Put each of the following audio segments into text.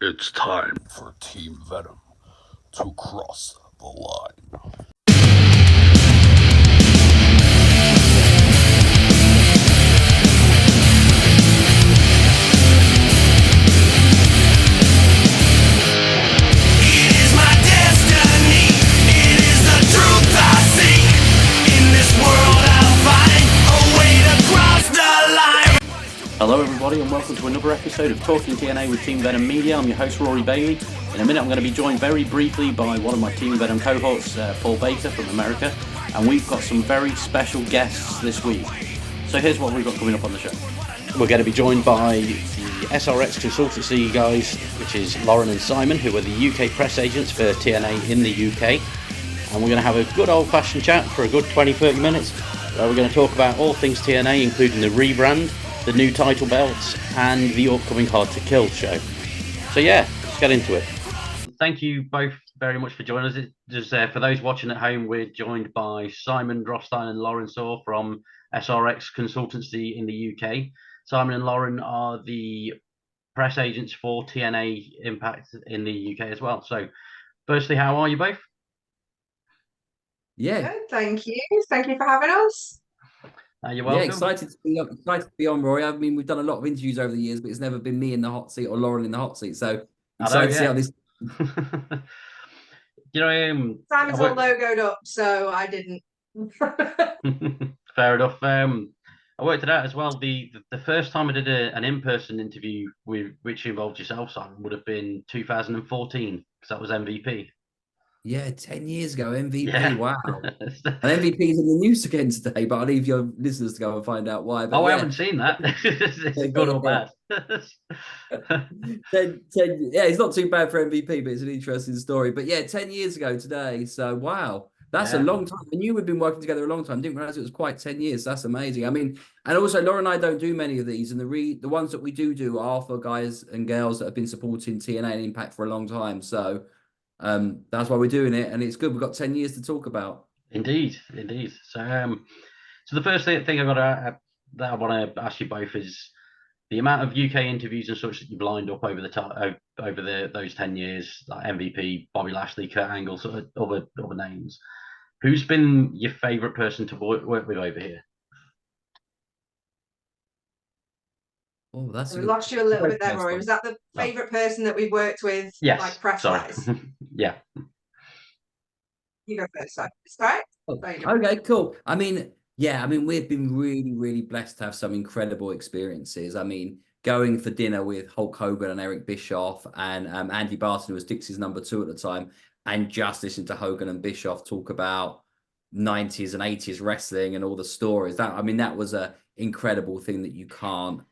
It's time for Team Venom to cross the line. Hello everybody and welcome to another episode of Talking TNA with Team Venom Media. I'm your host Rory Bailey. In a minute I'm going to be joined very briefly by one of my Team Venom cohorts, Paul Baker from America, and we've got some very special guests this week. So here's what we've got coming up on the show. We're going to be joined by the SRX consultancy guys, which is Lauren and Simon, who are the UK press agents for TNA in the UK. And we're going to have a good old-fashioned chat for a good 20-30 minutes. We're going to talk about all things TNA, including the rebrand, the new title belts, and the upcoming Hard to Kill show. So yeah, let's get into it. Thank you both very much for joining us. Just for those watching at home, we're joined by Simon, Rothstein and Lauren Soar from SRX Consultancy in the UK. Simon and Lauren are the press agents for TNA Impact in the UK as well. So firstly, how are you both? Yeah. Good, thank you. Thank you for having us. You're welcome. Yeah, excited to be on, Rory. I mean, we've done a lot of interviews over the years, but it's never been me in the hot seat or Lauren in the hot seat. So excited to see how this. Simon's all logoed up, so I didn't. Fair enough. I worked it out as well. The first time I did an in-person interview with which involved yourself, Simon, would have been 2014 because that was MVP. Yeah, 10 years ago, MVP. Yeah. Wow. And MVP's in the news again today, but I'll leave your listeners to go and find out why. But I haven't seen that. Is it good or bad? 10, yeah, it's not too bad for MVP, but it's an interesting story. But yeah, 10 years ago today. So wow, that's a long time. I knew we'd been working together a long time. Didn't realize it was quite 10 years. That's amazing. I mean, and also Laura and I don't do many of these, and the ones that we do are for guys and girls that have been supporting TNA and Impact for a long time. So that's why we're doing it, and it's good. We've got 10 years to talk about. Indeed. So the first thing that I want to ask you both is the amount of UK interviews and such that you've lined up over those 10 years, like MVP, Bobby Lashley, Kurt Angle, sort of other names. Who's been your favourite person to work with over here? Oh, that's. We lost you a little bit there, Rory. Was that the favourite person that we've worked with? Yes. Like press-wise? Yeah. You go first, sorry. Right? Oh, okay, cool. I mean, we've been really, really blessed to have some incredible experiences. I mean, going for dinner with Hulk Hogan and Eric Bischoff and Andy Barton, who was Dixie's number 2 at the time, and just listening to Hogan and Bischoff talk about 90s and 80s wrestling and all the stories. That was a incredible thing that you can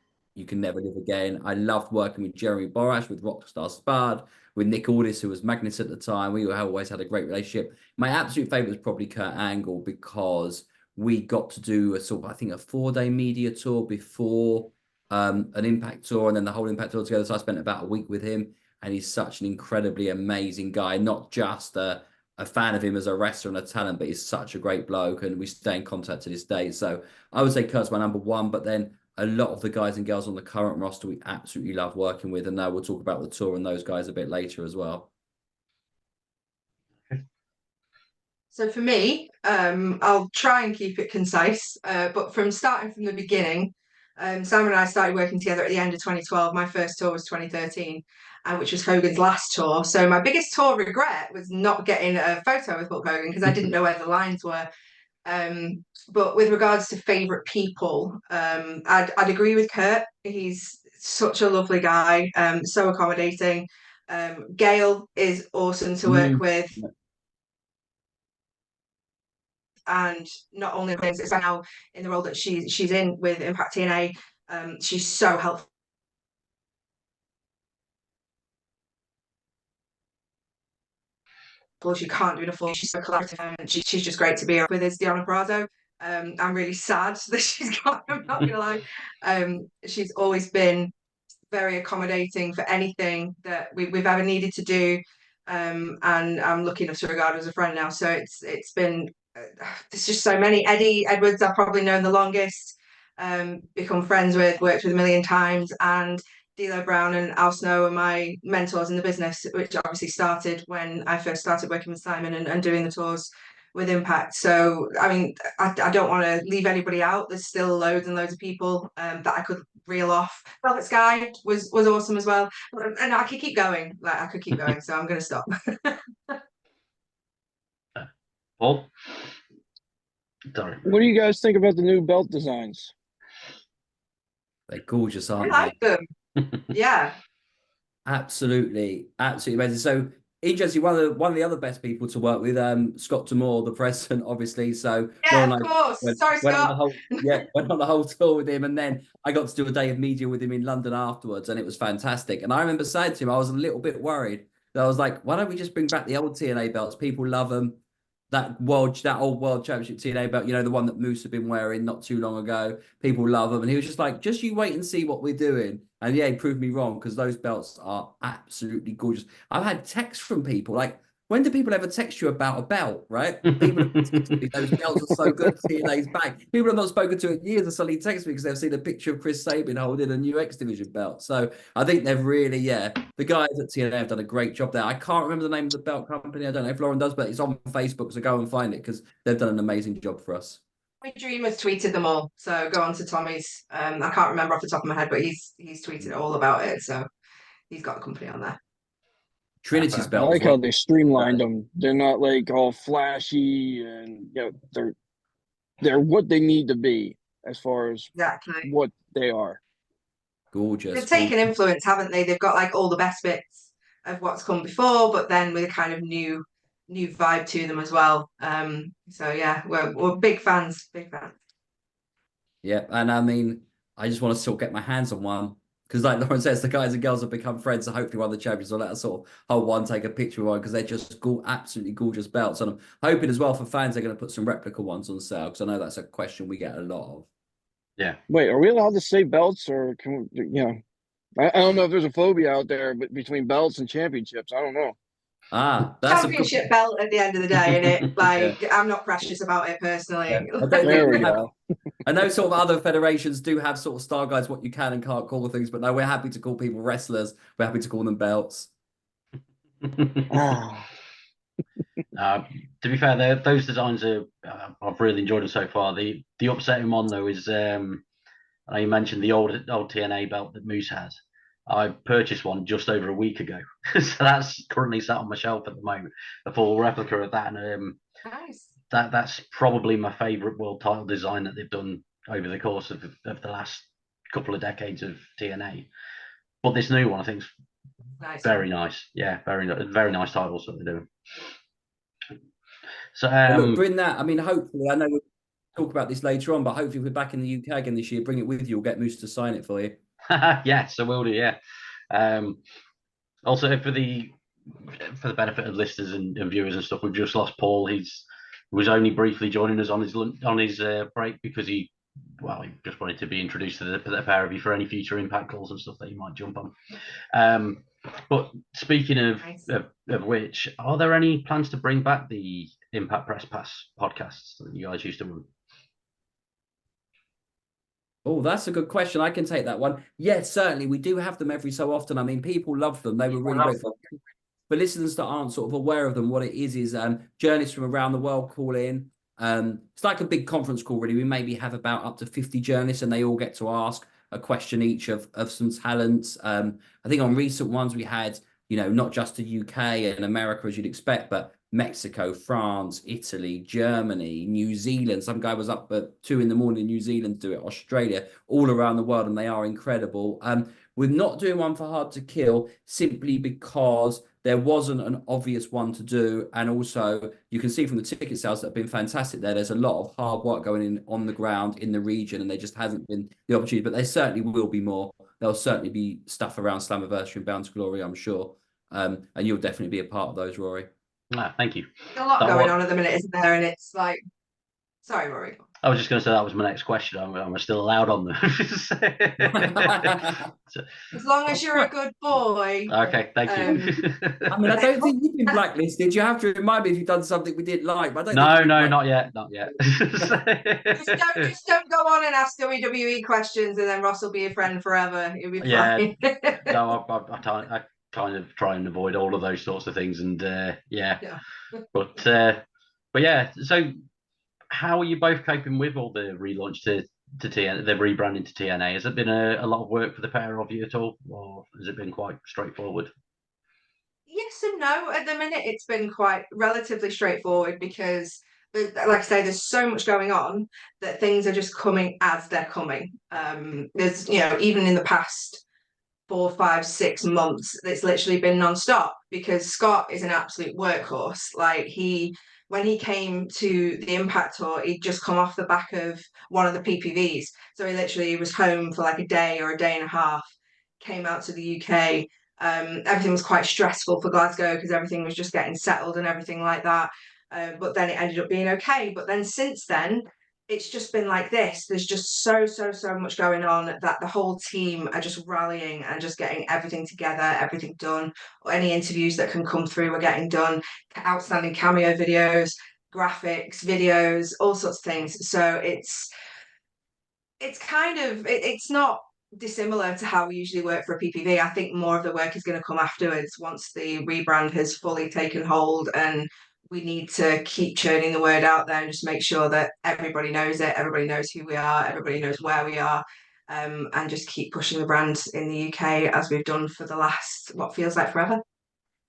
never live again. I loved working with Jeremy Borash, with Rockstar Spud, with Nick Aldis, who was Magnus at the time. We always had a great relationship. My absolute favorite was probably Kurt Angle, because we got to do a 4-day media tour before an Impact tour, and then the whole Impact tour together. So I spent about a week with him, and he's such an incredibly amazing guy. Not just a fan of him as a wrestler and a talent, but he's such a great bloke, and we stay in contact to this day. So I would say Kurt's my number 1, but then a lot of the guys and girls on the current roster we absolutely love working with, and now we'll talk about the tour and those guys a bit later as well. So for me, I'll try and keep it concise, but starting from the beginning, Simon and I started working together at the end of 2012. My first tour was 2013, which was Hogan's last tour. So my biggest tour regret was not getting a photo with Hulk Hogan, because I didn't know where the lines were. But with regards to favourite people, I'd agree with Kurt. He's such a lovely guy, so accommodating. Gail is awesome to work with. And not only it's now in the role that she's in with Impact TNA, she's so helpful. She can't do it full. She's so collaborative, and she's just great to be with. Is Deonna Purrazzo. I'm really sad that she's gone. I'm not gonna lie. She's always been very accommodating for anything that we've ever needed to do, and I'm lucky enough to regard her as a friend now. So it's been there's just so many. Eddie Edwards I've probably known the longest, become friends with, worked with a million times, and D'Lo Brown and Al Snow are my mentors in the business, which obviously started when I first started working with Simon and doing the tours with Impact. So, I mean, I don't want to leave anybody out. There's still loads and loads of people that I could reel off. Velvet Sky was awesome as well. And I could keep going. Like, I could keep going. So I'm going to stop. Paul? Sorry. What do you guys think about the new belt designs? They're gorgeous, I aren't like they? them. Yeah. Absolutely amazing. So interesting. One of the other best people to work with, Scott Demore, the president, obviously. So Yeah, Lauren of and I course. Sorry, went on the Scott. whole went on the whole tour with him, and then I got to do a day of media with him in London afterwards, and it was fantastic. And I remember saying to him, I was a little bit worried. I was like, why don't we just bring back the old TNA belts? People love them. That old world championship TNA belt, the one that Moose had been wearing not too long ago. People love them. And he was just like, just you wait and see what we're doing. And yeah, he proved me wrong, because those belts are absolutely gorgeous. I've had texts from people like, when do people ever text you about a belt, right? People have texted me, those belts are so good, TNA's back. People I've not spoken to in years have suddenly texted me because they've seen a picture of Chris Sabin holding a new X Division belt. So I think they've really, the guys at TNA have done a great job there. I can't remember the name of the belt company. I don't know if Lauren does, but it's on Facebook, so go and find it, because they've done an amazing job for us. My Dream has tweeted them all. So go on to Tommy's. I can't remember off the top of my head, but he's tweeted all about it. So he's got a company on there. Trinity's I belt. like how they streamlined them. They're not like all flashy, and they're what they need to be as far as Exactly. what they are. Gorgeous. They've taken influence, haven't they? They've got like all the best bits of what's come before, but then with a kind of new vibe to them as well. So yeah, we're big fans, big fans. Yeah, and I mean, I just want to sort of get my hands on one, because, like Lauren says, the guys and girls have become friends. So hopefully, one of the champions will let us sort of hold one, take a picture of one, because they're just absolutely gorgeous belts. And I'm hoping as well for fans, they're going to put some replica ones on sale, because I know that's a question we get a lot of. Yeah. Wait, are we allowed to say belts, or can we, I don't know if there's a phobia out there, but between belts and championships, I don't know. That's championship belt at the end of the day, and it like Yeah. I'm not precious about it personally. Yeah. There we go. I know sort of other federations do have sort of style guides, what you can and can't call things, but no, we're happy to call people wrestlers. We're happy to call them belts. Ah. To be fair, those designs are I've really enjoyed them so far. The upsetting one though is I know you mentioned the old TNA belt that Moose has. I purchased one just over a week ago, so that's currently sat on my shelf at the moment. A full replica of that, and Nice. that's probably my favourite world title design that they've done over the course of the last couple of decades of TNA. But this new one, I think, is Nice. very nice. Yeah, very nice titles that they're doing. So look, bring that. I mean, hopefully, I know we'll talk about this later on, but hopefully, if we're back in the UK again this year, bring it with you. We'll get Moose to sign it for you. Yes, I will do. Yeah. Also, for the benefit of listeners and viewers and stuff, we've just lost Paul. He was only briefly joining us on his break, because he just wanted to be introduced to the pair of you for any future Impact calls and stuff that you might jump on. But speaking of which, are there any plans to bring back the Impact Press Pass podcasts that you guys used to run? Oh, that's a good question. I can take that one. Yes, certainly. We do have them every so often. I mean, people love them. They were really great. For listeners that aren't sort of aware of them, what it is journalists from around the world call in. It's like a big conference call, really. We maybe have about up to 50 journalists, and they all get to ask a question each of some talents. I think on recent ones we had, not just the UK and America as you'd expect, but Mexico, France, Italy, Germany, New Zealand. Some guy was up at 2 a.m. in New Zealand to do it, Australia, all around the world, and they are incredible. We're not doing one for Hard to Kill simply because there wasn't an obvious one to do. And also, you can see from the ticket sales that have been fantastic there. There's a lot of hard work going in on the ground in the region, and there just hasn't been the opportunity. But there certainly will be more. There'll certainly be stuff around Slammiversary and Bound to Glory, I'm sure. And you'll definitely be a part of those, Rory. Thank you. There's a lot going on at the minute, isn't there? And it's like, sorry, Rory. I was just going to say that was my next question. Am I still allowed on them? As long as you're a good boy. Okay, thank you. I mean, I don't think you've been blacklisted. You have to remind me if you've done something we didn't like. But I don't No, think no, not yet, not yet. just don't go on and ask WWE questions, and then Ross will be your friend forever. You'll be fine. No, I kind of try and avoid all of those sorts of things, and Yeah. but yeah. So, how are you both coping with all the relaunch to TNA, the rebranding to TNA? Has it been a lot of work for the pair of you at all, or has it been quite straightforward? Yes and no. At the minute, it's been quite relatively straightforward because, like I say, there's so much going on that things are just coming as they're coming. There's, even in the past 4, 5, 6 months, it's literally been non-stop because Scott is an absolute workhorse. Like when he came to the Impact tour, he'd just come off the back of one of the PPVs. So he literally was home for like a day or a day and a half, came out to the UK. Everything was quite stressful for Glasgow because everything was just getting settled and everything like that. But then it ended up being okay. But then since then, it's just been like this. There's just so much going on that the whole team are just rallying and just getting everything together, everything done. Any interviews that can come through are getting done. Outstanding cameo videos, graphics, videos, all sorts of things. So it's kind of it's not dissimilar to how we usually work for a PPV. I think more of the work is going to come afterwards once the rebrand has fully taken hold, and we need to keep churning the word out there and just make sure that everybody knows it, everybody knows who we are, everybody knows where we are, and just keep pushing the brand in the UK as we've done for the last what feels like forever.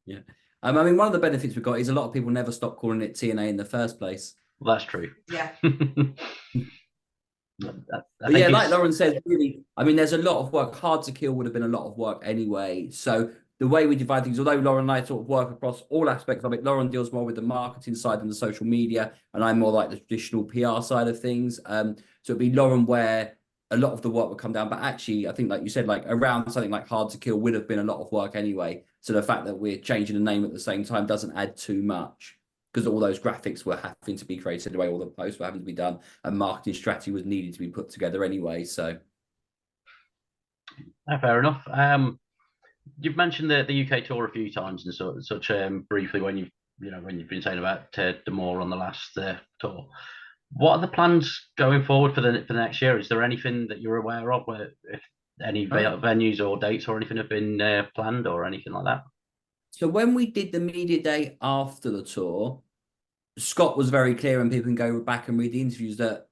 Yeah. I mean, one of the benefits we've got is a lot of people never stop calling it TNA in the first place. Well, that's true. Yeah. But yeah, like Lauren said, really, I mean, there's a lot of work. Hard to Kill would have been a lot of work anyway. So the way we divide things, although Lauren and I sort of work across all aspects of it, Lauren deals more with the marketing side and the social media, and I'm more like the traditional PR side of things. So it'd be Lauren where a lot of the work would come down. But actually, I think, like you said, like around something like Hard to Kill would have been a lot of work anyway. So the fact that we're changing the name at the same time doesn't add too much, because all those graphics were having to be created away, all the posts were having to be done, and marketing strategy was needed to be put together anyway. So, fair enough. You've mentioned the UK tour a few times and such briefly when you've been saying about Demore on the last tour. What are the plans going forward for the next year? Is there anything that you're aware of, where if any venues or dates or anything have been planned or anything like that? So when we did the media day after the tour, Scott was very clear, and people can go back and read the interviews, that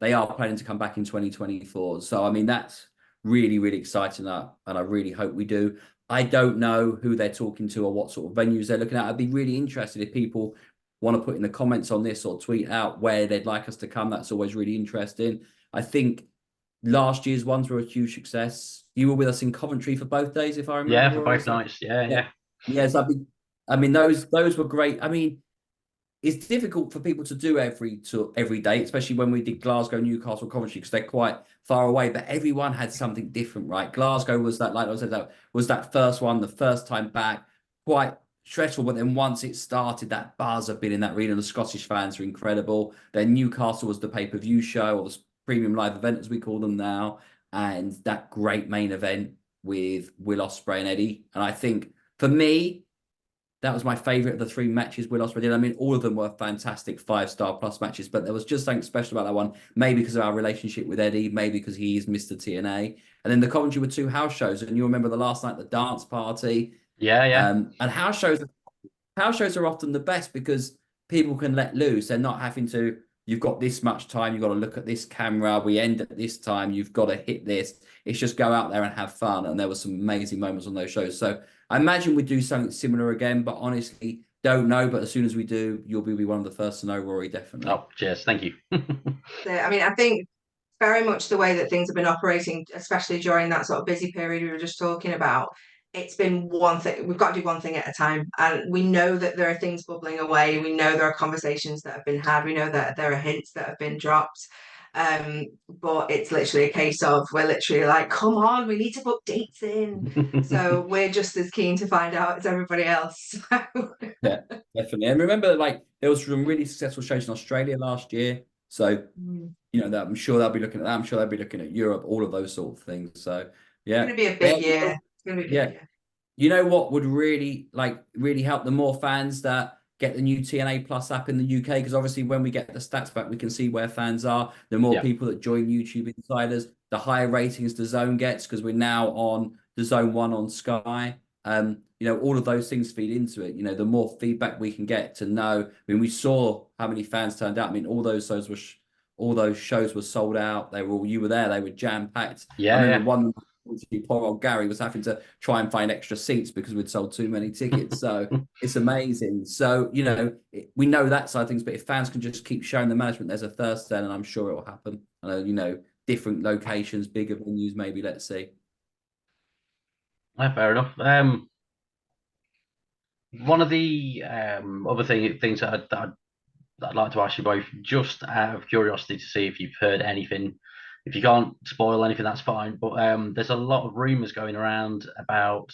they are planning to come back in 2024. So, I mean, that's really, really exciting, and I really hope we do. I don't know who they're talking to or what sort of venues they're looking at. I'd be really interested if people want to put in the comments on this or tweet out where they'd like us to come. That's always really interesting. I think last year's ones were a huge success. You were with us in Coventry for both days, if I remember. Yeah, for both nights. Yeah. Yes, I mean, those were great. I mean, it's difficult for people to do every day, especially when we did Glasgow, Newcastle, Coventry, because they're quite far away. But everyone had something different, right? Glasgow was that, like I said, that was that first one, the first time back, quite stressful. But then once it started, that buzz of being in that arena, the Scottish fans are incredible. Then Newcastle was the pay-per-view show, or the premium live event, as we call them now, and that great main event with Will Ospreay and Eddie. And I think for me, that was my favourite of the 3 matches Will Ospreay did. I mean, all of them were fantastic 5-star plus matches, but there was just something special about that one. Maybe because of our relationship with Eddie, maybe because he is Mr. TNA. And then the Coventry were 2 house shows, and you remember the last night, the dance party. Yeah. And house shows are often the best because people can let loose. They're not having to, you've got this much time, you've got to look at this camera, we end at this time, you've got to hit this. It's just go out there and have fun. And there were some amazing moments on those shows. So I imagine we'd do something similar again, but honestly, don't know. But as soon as we do, you'll be one of the first to know, Rory, definitely. Oh, cheers. Thank you. I mean, I think very much the way that things have been operating, especially during that sort of busy period we were just talking about, it's been one thing. We've got to do one thing at a time. And we know that there are things bubbling away. We know there are conversations that have been had. We know that there are hints that have been dropped. But it's literally a case of, we're literally like, come on, we need to book dates in. So we're just as keen to find out as everybody else. Yeah, definitely. And remember, like, there was some really successful shows in Australia last year. So, that I'm sure they'll be looking at that. I'm sure they'll be looking at Europe, all of those sort of things. So, yeah. It's going to be a big year. It's going to be a big year. You know what would really help the more fans that get the new TNA Plus app in the UK? Because obviously when we get the stats back, we can see where fans are. The more people that join YouTube Insiders, the higher ratings the Zone gets, because we're now on the Zone 1 on Sky. All of those things feed into it. The more feedback we can get to know. I mean, we saw how many fans turned out. I mean, all those shows were sold out. You were there. They were jam packed. Yeah, I remember one. Poor old Gary was having to try and find extra seats because we'd sold too many tickets. So it's amazing. So, we know that side of things, but if fans can just keep showing the management there's a thirst then, and I'm sure it will happen. I know, different locations, bigger venues, maybe. Let's see. Fair enough. One of the other things that I'd like to ask you both, just out of curiosity, to see if you've heard anything. If you can't spoil anything, that's fine. But there's a lot of rumours going around about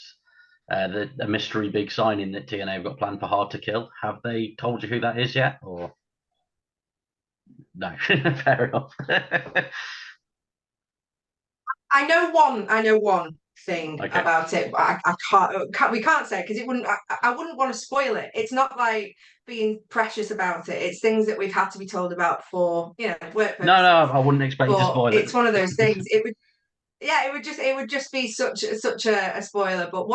the mystery big signing that TNA have got planned for Hard to Kill. Have they told you who that is yet, or no? Fair enough. I know one thing about it, but I can't. We can't say it because it wouldn't. I wouldn't want to spoil it. It's not like being precious about it. It's things that we've had to be told about for work purposes. No, I wouldn't expect you to spoil it. It's one of those things. It would just be such a spoiler. But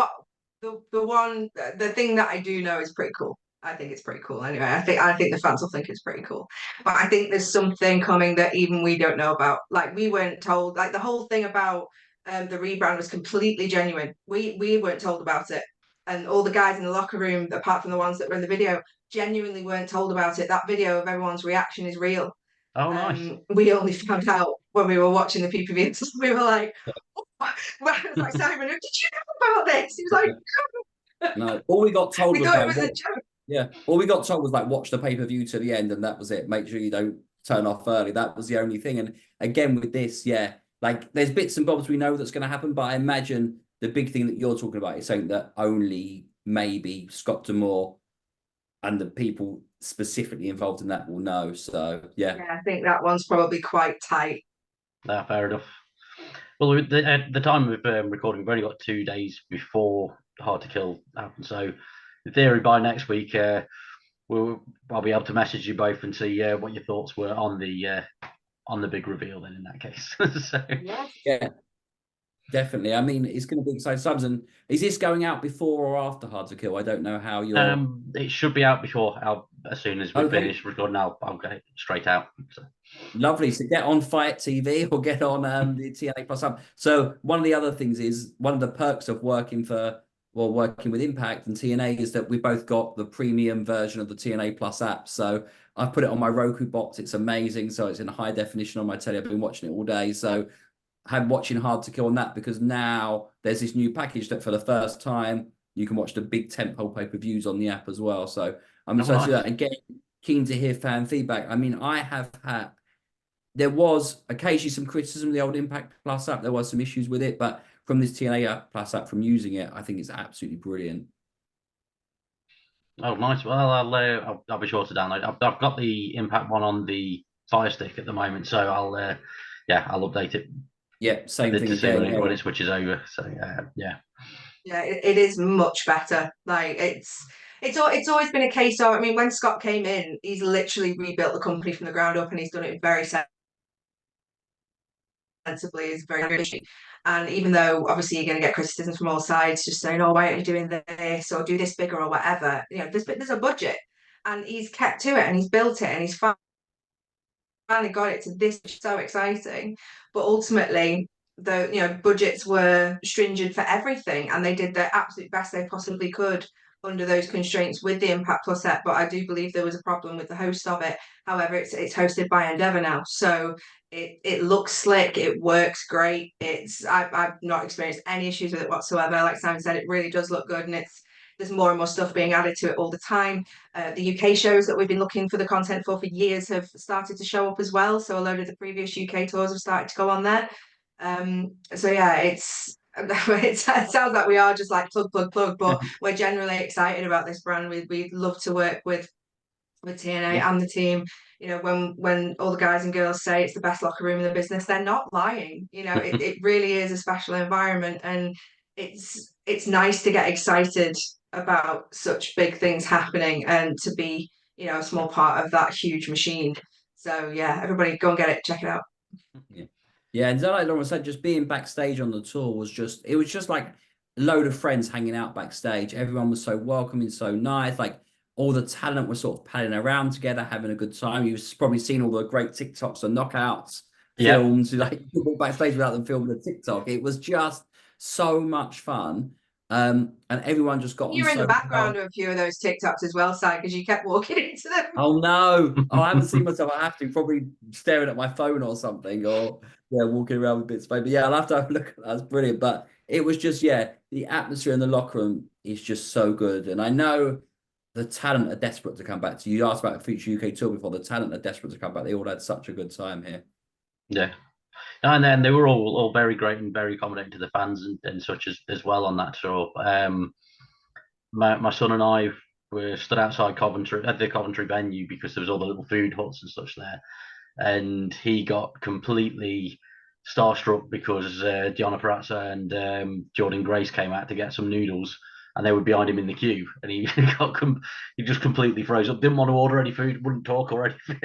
the thing that I do know is pretty cool. I think it's pretty cool anyway. I think the fans will think it's pretty cool. But I think there's something coming that even we don't know about. Like, we weren't told, like, the whole thing about the rebrand was completely genuine. We weren't told about it. And all the guys in the locker room, apart from the ones that were in the video, genuinely weren't told about it. That video of everyone's reaction is real. Oh, nice. We only found out when we were watching the PPV. We were like, I was like, Simon, did you know about this? He was like, no. All we got told was like, it was a joke. Yeah, all we got told was like, watch the pay-per-view to the end, and that was it. Make sure you don't turn off early. That was the only thing. And again, with this, like, there's bits and bobs we know that's going to happen, but I imagine the big thing that you're talking about is something that only maybe Scott Demore and the people specifically involved in that will know. So yeah, I think that one's probably quite tight. Fair enough. Well, at the time of recording, we've only got 2 days before Hard to Kill happens. So, in theory, by next week, I'll be able to message you both and see what your thoughts were on the big reveal. Then, in that case, yeah, definitely. I mean, it's going to be exciting times. And is this going out before or after Hard to Kill? I don't know how you're. It should be out before. As soon as we finish recording, I'll get it straight out. So. Lovely. So get on Fight TV or get on the TNA Plus app. So one of the other things is, one of the perks of working with Impact and TNA is that we both got the premium version of the TNA Plus app. So I've put it on my Roku box. It's amazing. So it's in high definition on my telly. I've been watching it all day. So I'm watching Hard to Kill on that, because now there's this new package that for the first time you can watch the big tentpole pay-per-views on the app as well. So I'm excited to do that. Again, keen to hear fan feedback. I mean, there was occasionally some criticism of the old Impact Plus app. There was some issues with it, but from this TNA Plus app, from using it, I think it's absolutely brilliant. Oh, nice. Well, I'll be sure to download. I've got the Impact one on the Fire Stick at the moment, so I'll update it. Yeah, same thing again when it switches over. So yeah. Yeah, it is much better. Like, it's always been a case of, I mean, when Scott came in, he's literally rebuilt the company from the ground up, and he's done it very sensibly. Is very good. And even though obviously you're going to get criticism from all sides, just saying, "Oh, why aren't you doing this or do this bigger or whatever?" There's a budget, and he's kept to it, and he's built it, and he's finally got it to this. So exciting. But ultimately, the budgets were stringent for everything, and they did their absolute best they possibly could under those constraints with the Impact Plus set. But I do believe there was a problem with the host of it. However, it's hosted by Endeavour now, so it looks slick, it works great. I've not experienced any issues with it whatsoever. Like Simon said, it really does look good, and there's more and more stuff being added to it all the time. The UK shows that we've been looking for the content for years have started to show up as well. So a load of the previous UK tours have started to go on there. So yeah, it sounds like we are just like plug, but we're generally excited about this brand. We'd love to work with with TNA and the team. You know, when all the guys and girls say it's the best locker room in the business, they're not lying. You know, it really is a special environment, and it's nice to get excited about such big things happening and to be, you know, a small part of that huge machine. So yeah, everybody go and get it, check it out. Yeah. Yeah, and like Lauren said, just being backstage on the tour was just like a load of friends hanging out backstage. Everyone was so welcoming, so nice. Like all the talent was sort of padding around together, having a good time. You've probably seen all the great TikToks and knockouts films. Like you walk backstage without them filming a TikTok. It was just so much fun. And everyone just got on You're in the so background well. of a few of those TikToks as well, Si, because you kept walking into them. Oh no! Oh, I haven't seen myself. I have to probably staring at my phone or something, or yeah, walking around with bits of paper. Yeah, I'll have to have a look at that. That's brilliant. But it was just the atmosphere in the locker room is just so good, and I know the talent are desperate to come back. To you asked about a future UK tour before. The talent are desperate to come back. They all had such a good time here. Yeah. And then they were all very great and very accommodating to the fans and such as well on that tour. My son and I were stood outside Coventry at the Coventry venue because there was all the little food huts and such there, and he got completely starstruck because Gianna Parazza and Jordan Grace came out to get some noodles, and they were behind him in the queue, and he he just completely froze up, didn't want to order any food, wouldn't talk or anything.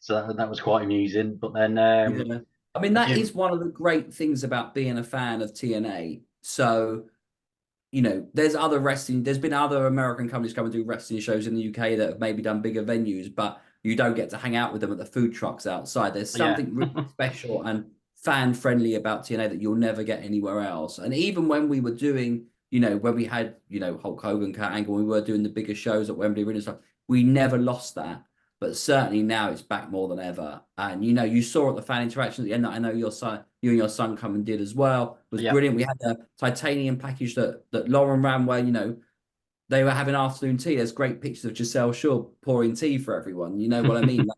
So that was quite amusing. But then, Yeah. I mean, that Jim, is one of the great things about being a fan of TNA. So, you know, there's been other American companies come and do wrestling shows in the UK that have maybe done bigger venues, but you don't get to hang out with them at the food trucks outside. There's yeah, something really special and fan friendly about TNA that you'll never get anywhere else. And even when we were doing, you know, when we had, you know, Hulk Hogan, Kurt Angle, we were doing the bigger shows at Wembley Arena and stuff, we never lost that. But certainly now it's back more than ever. And you know, you saw at the fan interaction at the end that I know you and your son come and did as well. It was yeah. brilliant. We had a titanium package that Lauren ran where, you know, they were having afternoon tea. There's great pictures of Giselle Shaw pouring tea for everyone. You know what I mean? Like,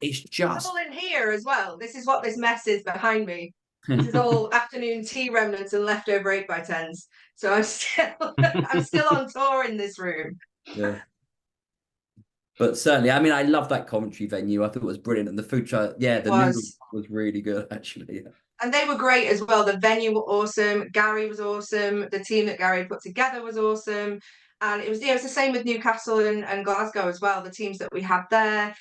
it's just All in here as well. This is what this mess is behind me. This is all afternoon tea remnants and leftover 8x10s. So I'm still on tour in this room. yeah. But certainly, I mean, I love that commentary venue. I thought it was brilliant, and the food truck, It the noodle was. was really good actually. And they were great as well. The venue were awesome. Gary was awesome. The team that Gary put together was awesome. And it was the same with Newcastle and Glasgow as well. The teams that we had there,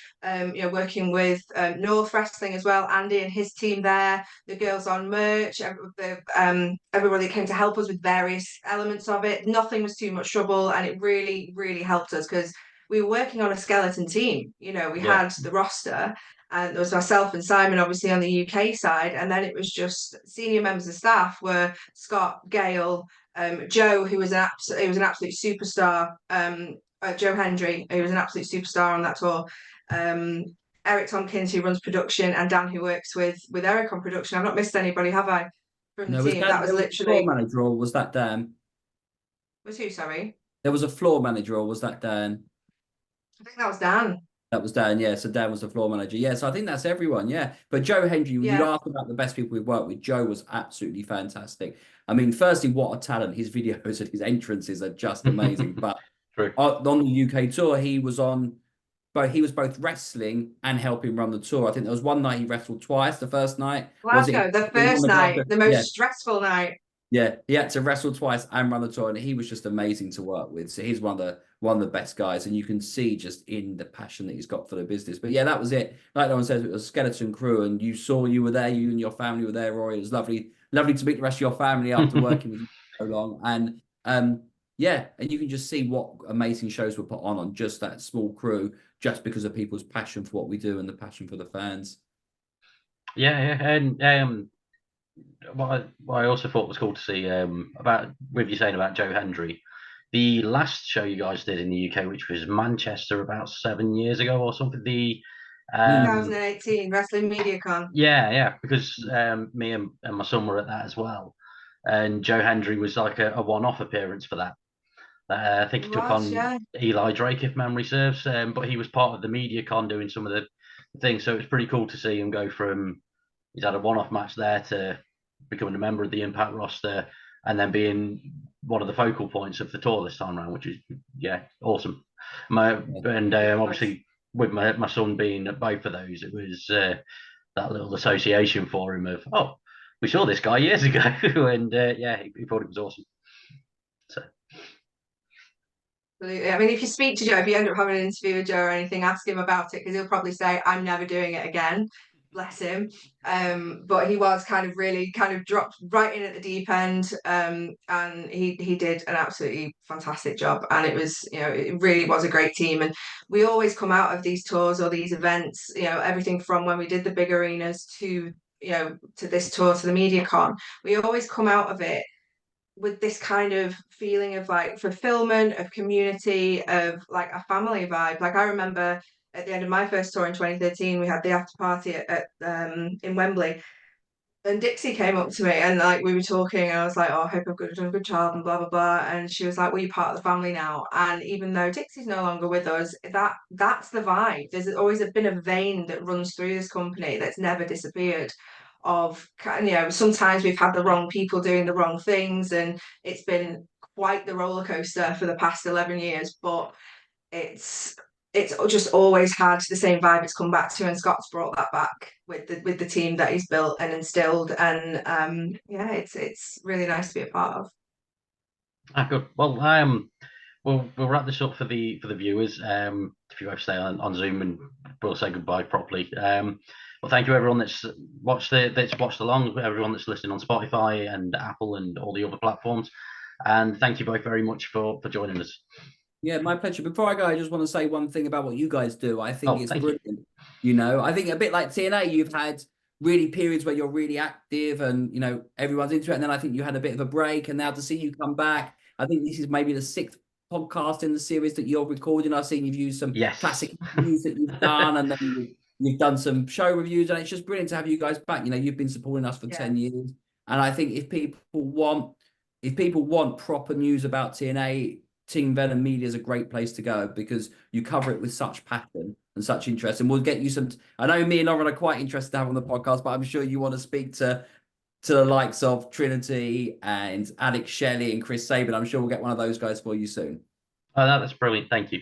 you know, working with North Wrestling as well, Andy and his team there, the girls on merch, everybody came to help us with various elements of it. Nothing was too much trouble, and it really, really helped us because we were working on a skeleton team. You know, we Yeah. had the roster, and there was myself and Simon, obviously, on the UK side. And then it was just senior members of staff were Scott, Gale, Joe, who was an absolute superstar. Joe Hendry, who was an absolute superstar on that tour. Eric Tompkins, who runs production, and Dan, who works with Eric on production. I've not missed anybody, have I? From the No, was team. That was there was a floor literally manager, or was that Dan? was who? Sorry, There was a floor manager, or was that Dan? I think that was Dan. That was Dan, yeah. So Dan was the floor manager. Yeah, so I think that's everyone, yeah. But Joe Hendry, you Yeah, asked about the best people we've worked with. Joe was absolutely fantastic. I mean, firstly, what a talent. His videos and his entrances are just amazing. But True. on the UK tour, he was both wrestling and helping run the tour. I think there was one night he wrestled twice. The first night, was it? Glasgow, the He won first the night, Glasgow. the Yeah, most stressful night. yeah, he had to wrestle twice and run the tour, and he was just amazing to work with. So he's one of the best guys, and you can see just in the passion that he's got for the business. But yeah, that was it. Like no one says, it was a skeleton crew, and you were there, you and your family were there, Roy. It was lovely to meet the rest of your family after working with you so long. And yeah, and you can just see what amazing shows were put on just that small crew, just because of people's passion for what we do and the passion for the fans. Yeah, and what I also thought was cool to see about with you saying about Joe Hendry, the last show you guys did in the UK, which was Manchester about 7 years ago or something. The 2018 Wrestling MediaCon. yeah, because me and my son were at that as well, and Joe Hendry was like a one-off appearance for that. I think he took on Yeah. Eli Drake, if memory serves, but he was part of the MediaCon doing some of the things, so it's pretty cool to see him go from he's had a one-off match there to becoming a member of the Impact roster and then being one of the focal points of the tour this time around, which is awesome. And obviously with my son being at both of those, it was that little association for him of, oh, we saw this guy years ago, and yeah, he thought it was awesome. So. Absolutely. I mean, if you speak to Joe, if you end up having an interview with Joe or anything, ask him about it because he'll probably say, "I'm never doing it again." Bless him. But he was really dropped right in at the deep end. And he did an absolutely fantastic job. And it was, it really was a great team. And we always come out of these tours or these events, everything from when we did the big arenas to, to this tour, to the MediaCon, we always come out of it with this kind of feeling of like fulfillment, of community, of like a family vibe. Like I remember at the end of my first tour in 2013, we had the after party at in Wembley, and Dixie came up to me and like we were talking, and I was like, "Oh, I hope I've done a good job," and blah blah blah. And she was like, "Well, you're part of the family now." And even though Dixie's no longer with us, that's the vibe. There's always been a vein that runs through this company that's never disappeared. Of sometimes we've had the wrong people doing the wrong things, and it's been quite the roller coaster for the past 11 years. But it's just always had the same vibe it's come back to, and Scott's brought that back with the team that he's built and instilled, and yeah, it's really nice to be a part of. Good. Well, we'll wrap this up for the viewers. If you guys stay on Zoom, and we'll say goodbye properly. Well, thank you everyone that's watched along, everyone that's listening on Spotify and Apple and all the other platforms, and thank you both very much for joining us. Yeah, my pleasure. Before I go, I just want to say one thing about what you guys do. I think it's brilliant. I think a bit like TNA, you've had really periods where you're really active and, everyone's into it. And then I think you had a bit of a break. And now to see you come back, I think this is maybe the 6th podcast in the series that you're recording. I've seen you've used some classic reviews that you've done, and then you've done some show reviews. And it's just brilliant to have you guys back. You've been supporting us for 10 years. And I think if people want proper news about TNA, Team Venom Media is a great place to go because you cover it with such passion and such interest. And we'll get you some. I know me and Lauren are quite interested to have on the podcast, but I'm sure you want to speak to the likes of Trinity and Alex Shelley and Chris Sabin. I'm sure we'll get one of those guys for you soon. Oh, that's brilliant. Thank you.